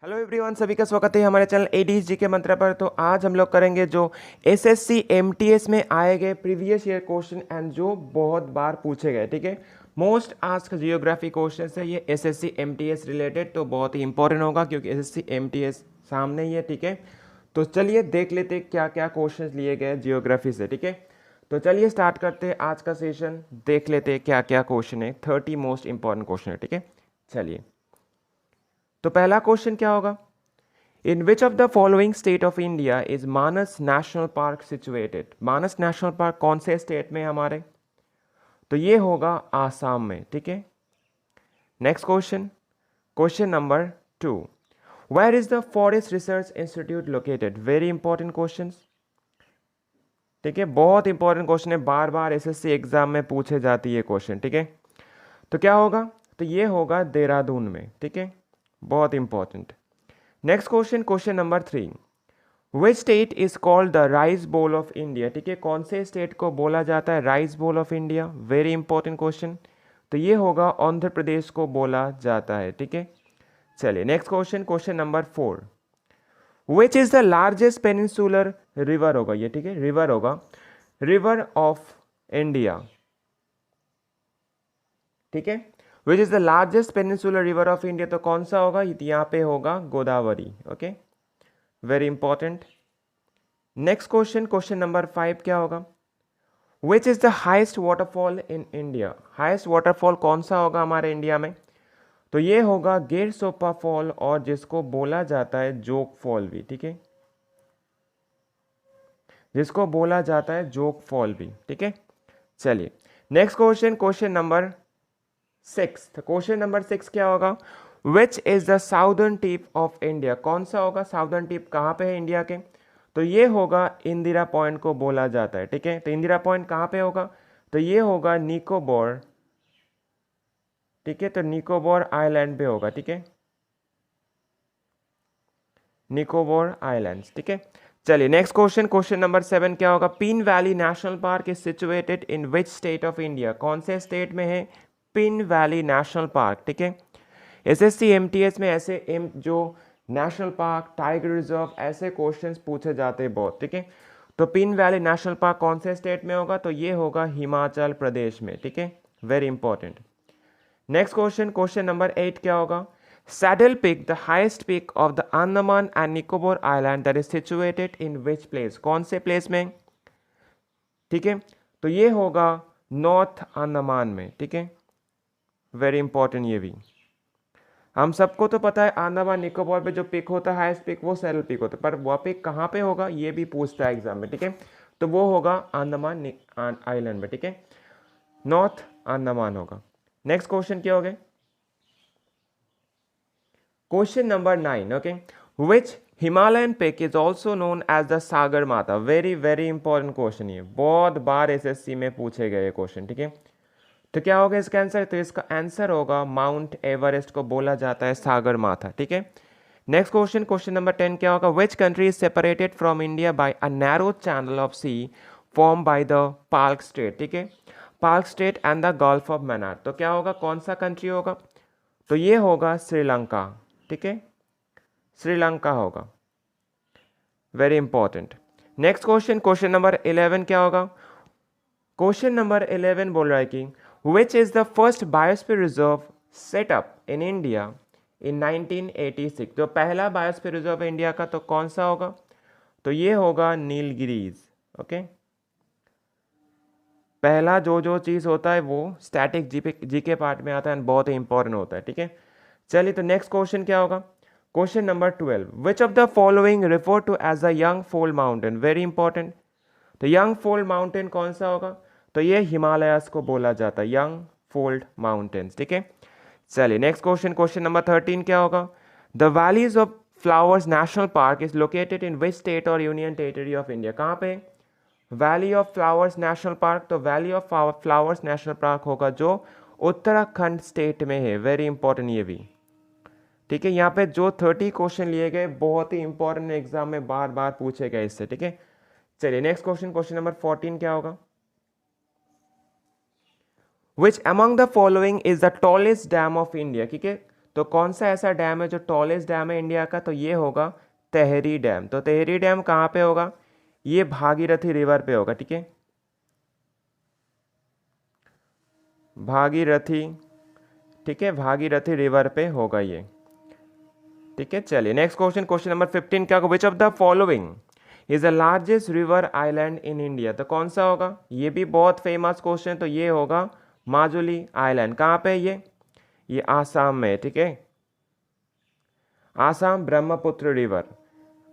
Hello everyone, सभी का स्वागत है हमारे चैनल एडीज जी के मंत्र पर। तो आज हम लोग करेंगे जो एसएससी एमटीएस में आए गए प्रीवियस ईयर क्वेश्चन एंड जो बहुत बार पूछे गए। ठीक है, मोस्ट आस्क जियोग्राफी क्वेश्चन है ये एसएससी एमटीएस रिलेटेड, तो बहुत ही इंपॉर्टेंट होगा क्योंकि एसएससी एमटीएस सामने ही है। ठीक है, तो चलिए देख लेते हैं क्या क्या क्वेश्चन लिए गए जियोग्राफी से। ठीक है, तो चलिए स्टार्ट करते हैं आज का सेशन, देख लेते हैं क्या क्या क्वेश्चन है। 30 मोस्ट इंपॉर्टेंट क्वेश्चन है। ठीक है, चलिए तो पहला क्वेश्चन क्या होगा, in which of the following state of India is Manas national park situated. Manas national park कौन से स्टेट में हमारे, तो ये होगा आसाम में। ठीक है, next question, question number 2, where is the forest research institute located. Very important question. ठीक है, बहुत इंपॉर्टेंट क्वेश्चन है, बार बार एसएससी एग्जाम में पूछे जाती है क्वेश्चन। ठीक है, तो क्या होगा, तो ये होगा देहरादून में। ठीक है, बहुत important. Next question, question number 3, which state is called the rice bowl of India. ठीक है, कौन से स्टेट को बोला जाता है rice bowl of India. Very important question, तो ये होगा आंध्र प्रदेश को बोला जाता है। ठीक है, चलिए next question, question number 4, which is the largest peninsular river होगा ये। ठीक है, रिवर होगा रिवर ऑफ इंडिया। ठीक है, which is the largest peninsular river of India, तो कौन सा होगा, यहाँ पे होगा Godavari. Okay, very important. Next question, question number 5 क्या होगा, which is the highest waterfall in India. Highest waterfall कौन सा होगा हमारे इंडिया में, तो ये होगा गिर सोपा फॉल, और जिसको बोला जाता है जोग फॉल भी। ठीक है, जिसको बोला जाता है जोग फॉल भी। ठीक है, चलिए next question, question number 6। Question number 6 क्या होगा, which is the southern tip of India. कौन सा होगा, साउदर्न टिप कहाँ पे है इंडिया के, तो ये होगा इंदिरा पॉइंट को बोला जाता है। ठीक है, तो इंदिरा पॉइंट कहाँ पे होगा, तो ये होगा निकोबार। ठीक है, तो निकोबार आइलैंड पे होगा। ठीक है, निकोबार आइलैंड्स। ठीक है, चलिए नेक्स्ट क्वेश्चन, क्वेश्चन नंबर 7 क्या होगा, pin valley national park is situated in which state of India. कौन से स्टेट में है पिन वैली नेशनल पार्क। ठीक है, एसएससी एमटीएस में ऐसे जो नेशनल पार्क, टाइगर रिजर्व, ऐसे क्वेश्चंस पूछे जाते हैं बहुत। ठीक है, तो पिन वैली नेशनल पार्क कौन से स्टेट में होगा, तो ये होगा हिमाचल प्रदेश में। ठीक है, very important. Next question, question number 8 क्या होगा, saddle peak the highest peak of the Andaman and Nicobar island that is situated in which place. कौन से प्लेस में, ठीक है, तो ये होगा नॉर्थ अंडमान में। ठीक है, वेरी इंपॉर्टेंट। ये भी हम सबको तो पता है अंडमान निकोबार पे जो पिक होता है हाईएस्ट पिक वो सैडल पिक होता है, पर वो पिक कहाँ पे होगा ये भी पूछता है एग्जाम में। ठीक है, तो वो होगा अंडमान आइलैंड में। ठीक है, नॉर्थ अंडमान होगा। नेक्स्ट क्वेश्चन क्या हो गया, question number 9। Okay, which Himalayan peak is also known as the Sagarmatha. Very very important question, ये बहुत बार एसएससी में पूछे गए क्वेश्चन। ठीक है, तो क्या होगा इसका आंसर, तो इसका आंसर होगा माउंट एवरेस्ट को बोला जाता है सागर माथा। ठीक है, नेक्स्ट क्वेश्चन, क्वेश्चन नंबर 10 क्या होगा, which country is separated from India by a narrow channel of sea form by the Palk strait. ठीक है, Palk strait and the gulf of Mannar, तो क्या होगा, कौन सा कंट्री होगा, तो ये होगा श्रीलंका। ठीक है, श्रीलंका होगा, very important. Next question, question number 11 क्या होगा, क्वेश्चन नंबर 11 बोल रहा है कि विच is the first biosphere reserve set up in India in 1986। जो पहला बायोस्फीयर रिजर्व है इंडिया का, तो कौन सा होगा, तो ये होगा नीलगिरीज। ओके, पहला जो चीज होता है वो स्टैटिक जीके पार्ट में आता है, बहुत ही इंपॉर्टेंट होता है। ठीक है, चलिए तो नेक्स्ट क्वेश्चन क्या होगा, question number 12, which of the following refer to as the young fold mountain. Very important, तो यंग फोल्ड माउंटेन कौन सा होगा, तो ये हिमालयस को बोला जाता है यंग फोल्ड माउंटेन्स। ठीक है, चलिए नेक्स्ट क्वेश्चन, क्वेश्चन नंबर 13 क्या होगा, the valleys of flowers national park is located in which state और यूनियन टेरिटरी ऑफ इंडिया। कहाँ पे valley of flowers national park, तो valley of flowers national park होगा जो उत्तराखंड स्टेट में है। वेरी इंपॉर्टेंट ये भी। ठीक है, यहाँ पे जो 30 क्वेश्चन लिए गए बहुत ही इंपॉर्टेंट, एग्जाम में बार बार पूछे गए इससे। ठीक है, चलिए नेक्स्ट क्वेश्चन, क्वेश्चन नंबर 14 क्या होगा, which among the following is the tallest dam of India. ठीक है, तो कौन सा ऐसा डैम है जो टॉलेस्ट डैम है इंडिया का, तो ये होगा तेहरी डैम। तो तेहरी डैम कहाँ पे होगा, ये भागीरथी रिवर पे होगा, ठीक है, भागीरथी, ठीक है, भागीरथी रिवर पे होगा ये, ठीक है। चलिए नेक्स्ट क्वेश्चन, क्वेश्चन नंबर 15 क्या होगा, विच of the following is the largest river island in India. तो कौन सा होगा, ये भी बहुत फेमस क्वेश्चन, तो ये होगा माजुली आइलैंड। कहाँ पे है ये आसाम में, ठीक है, आसाम ब्रह्मपुत्र रिवर,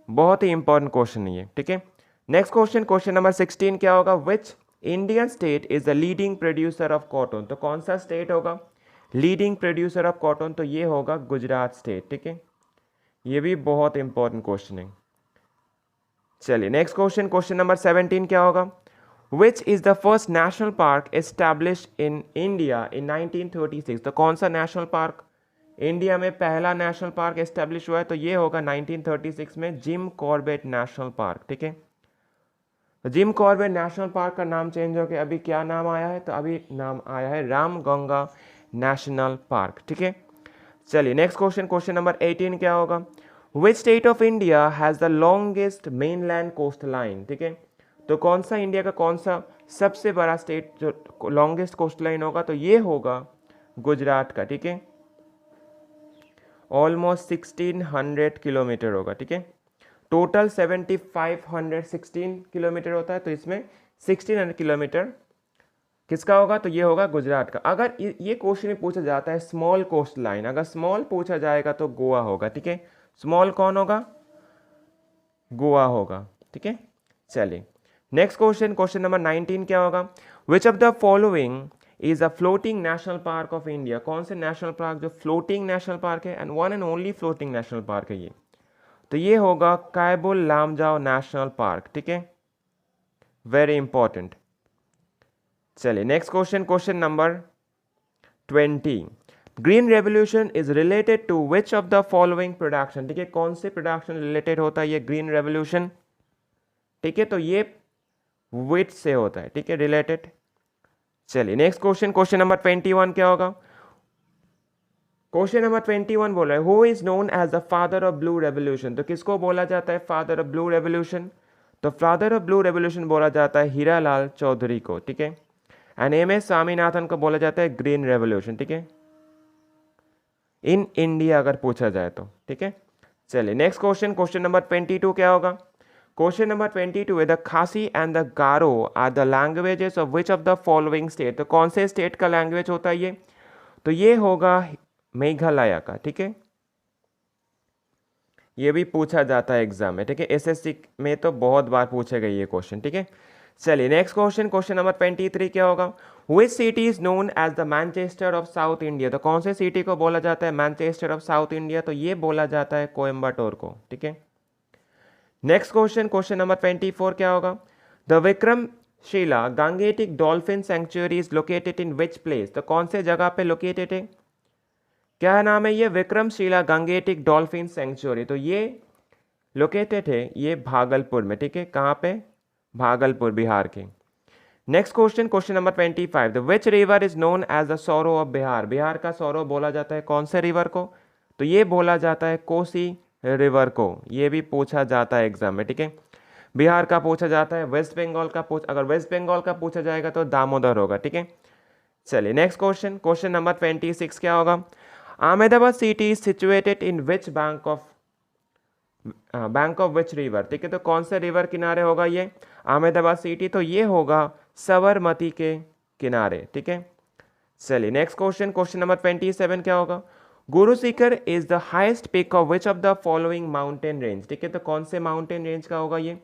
बहुत ही इंपॉर्टेंट क्वेश्चन है ये, ठीक है। नेक्स्ट क्वेश्चन, क्वेश्चन नंबर 16 क्या होगा, which Indian state is the leading producer of cotton. तो कौन सा स्टेट होगा लीडिंग प्रोड्यूसर ऑफ कॉटन, तो ये होगा गुजरात स्टेट, ठीक है, ये भी बहुत इंपॉर्टेंट क्वेश्चन है। चलिए नेक्स्ट क्वेश्चन, क्वेश्चन नंबर 17 क्या होगा, which is the first national park established in India in 1936। तो कौन सा नेशनल पार्क इंडिया में पहला नेशनल पार्क एस्टैब्लिश हुआ है, तो ये होगा 1936 में जिम कॉर्बेट नेशनल पार्क, ठीक है। तो जिम कॉर्बेट नेशनल पार्क का नाम चेंज हो गया, अभी क्या नाम आया है, तो अभी नाम आया है रामगंगा नेशनल पार्क, ठीक है। चलिए नेक्स्ट क्वेश्चन, क्वेश्चन नंबर 18 क्या होगा, which state of India has the longest mainland coast line, ठीक है। तो कौन सा इंडिया का कौन सा सबसे बड़ा स्टेट जो लॉन्गेस्ट कोस्ट लाइन होगा, तो ये होगा गुजरात का, ठीक है, ऑलमोस्ट 1600 किलोमीटर होगा, ठीक है, टोटल 7516 किलोमीटर होता है, तो इसमें 1600 किलोमीटर किसका होगा, तो ये होगा गुजरात का। अगर ये क्वेश्चन में पूछा जाता है स्मॉल कोस्ट लाइन, अगर स्मॉल पूछा जाएगा तो गोवा होगा, ठीक है, स्मॉल कौन होगा, गोवा होगा, ठीक है। चलिए नेक्स्ट क्वेश्चन, क्वेश्चन नंबर 19 क्या होगा, विच of the following is a floating national park of India. कौन से नेशनल पार्क जो फ्लोटिंग नेशनल पार्क है, and one and only floating national park है ये, तो ये होगा कैबुल लामजाओ नेशनल पार्क, ठीक है, वेरी इंपॉर्टेंट। चलिए next question, question number 20, green revolution is related to which of the following production, ठीक है, कौन से प्रोडक्शन रिलेटेड होता है ये ग्रीन रेवोल्यूशन, ठीक है, तो ये विट से होता है, ठीक है, रिलेटेड। चलिए नेक्स्ट क्वेश्चन, क्वेश्चन नंबर 21 क्या होगा, क्वेश्चन नंबर 21 बोला है who is known as the father of blue revolution. तो किसको बोला जाता है फादर ऑफ ब्लू रेवोल्यूशन, तो फादर ऑफ ब्लू रेवोल्यूशन बोला जाता है हीरालाल चौधरी को, ठीक है, एंड एम एस स्वामीनाथन को बोला जाता है ग्रीन रेवोल्यूशन, ठीक है, इन इंडिया अगर पूछा जाए तो, ठीक है। चलिए नेक्स्ट क्वेश्चन, क्वेश्चन नंबर 22 क्या होगा, question number 22 the Khasi and the Garo are the languages of which of the following state. तो कौन से स्टेट का लैंग्वेज होता है ये, तो ये होगा मेघालय का, ठीक है, ये भी पूछा जाता है एग्जाम में, ठीक है, एसएससी में तो बहुत बार पूछे गए ये क्वेश्चन, ठीक है। चलिए नेक्स्ट क्वेश्चन, क्वेश्चन नंबर 23 क्या होगा, which city is known as the Manchester of south India. तो कौन से सिटी को बोला जाता है मैनचेस्टर ऑफ साउथ इंडिया, तो ये बोला जाता है कोयम्बटूर को, ठीक है। नेक्स्ट क्वेश्चन, क्वेश्चन नंबर 24 क्या होगा, the Vikramshila Gangetic dolphin sanctuary is located in which place. तो कौन से जगह पे लोकेटेड है, क्या नाम है ये, विक्रमशिला गंगेटिक डॉल्फिन सेंचुरी, तो ये लोकेटेड है ये भागलपुर में, ठीक है, कहाँ पे, भागलपुर बिहार के। Next question, question number 25 the which river is known as the sorrow of Bihar. Bihar का सौरो बोला जाता है कौन से रिवर को, तो ये बोला जाता है कोसी रिवर को, ये भी पूछा जाता है एग्जाम में, ठीक है। बिहार का पूछा जाता है, वेस्ट बंगाल का अगर वेस्ट बंगाल का पूछा जाएगा तो दामोदर होगा, ठीक है। चलिए नेक्स्ट क्वेश्चन, क्वेश्चन नंबर 26 क्या होगा, Ahmedabad city is situated in which bank of which river, ठीक है, तो कौन से रिवर किनारे होगा ये अहमदाबाद सिटी, तो ये होगा साबरमती के किनारे, ठीक है। चलिए नेक्स्ट क्वेश्चन, क्वेश्चन नंबर 27 क्या होगा, Guru Shikhar is the highest peak of which of the following mountain range, ठीक है, तो कौन से माउंटेन रेंज का होगा ये,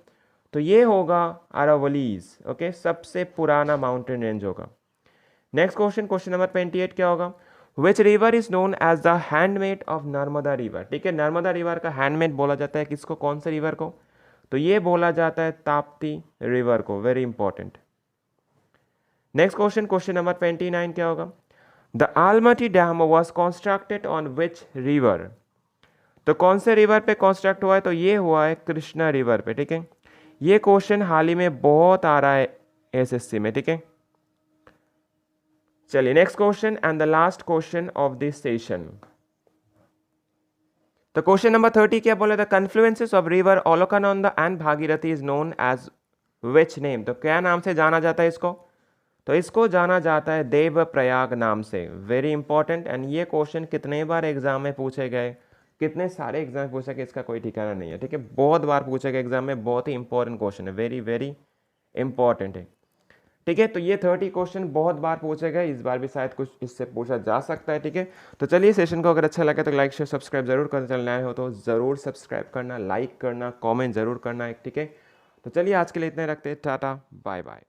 तो ये होगा अरावलीज, ओके, सबसे पुराना माउंटेन रेंज होगा। नेक्स्ट क्वेश्चन, क्वेश्चन नंबर 28 क्या होगा, which river is known as the handmade of Narmada river, ठीक है, नर्मदा रिवर का हैंडमेड बोला जाता है किसको, कौन से रिवर को, तो ये बोला जाता है ताप्ती रिवर को, very important. Next question, question number 29 क्या होगा, the Almatti dam was constructed on which river. तो कौन से रिवर पे कंस्ट्रक्ट हुआ है, तो ये हुआ है कृष्णा रिवर पे, ठीक है। ये क्वेश्चन हाल ही में बहुत आ रहा है एसएससी में, ठीक है। चलिए next question and the last question of this session, तो क्वेश्चन नंबर 30 क्या बोला था, confluences of river Alaknanda and Bhagirathi is known as which name, तो क्या नाम से जाना जाता है इसको, तो इसको जाना जाता है देवप्रयाग नाम से। वेरी इंपॉर्टेंट, एंड ये क्वेश्चन कितने बार एग्जाम में पूछे गए, कितने सारे एग्जाम में पूछे गए, इसका कोई ठिकाना नहीं है, ठीक है, बहुत बार पूछे गए एग्जाम में, बहुत ही इंपॉर्टेंट क्वेश्चन है, वेरी वेरी इंपॉर्टेंट है, ठीक है। तो ये 30 क्वेश्चन बहुत बार पूछे गए, इस बार भी शायद कुछ इससे पूछा जा सकता है, ठीक है। तो चलिए सेशन को अगर अच्छा लगे तो लाइक शेयर सब्सक्राइब जरूर करना, चैनल नए हो तो ज़रूर सब्सक्राइब करना, लाइक करना, कमेंट जरूर करना, ठीक है। तो चलिए आज के लिए इतने रखते हैं, टाटा बाय बाय।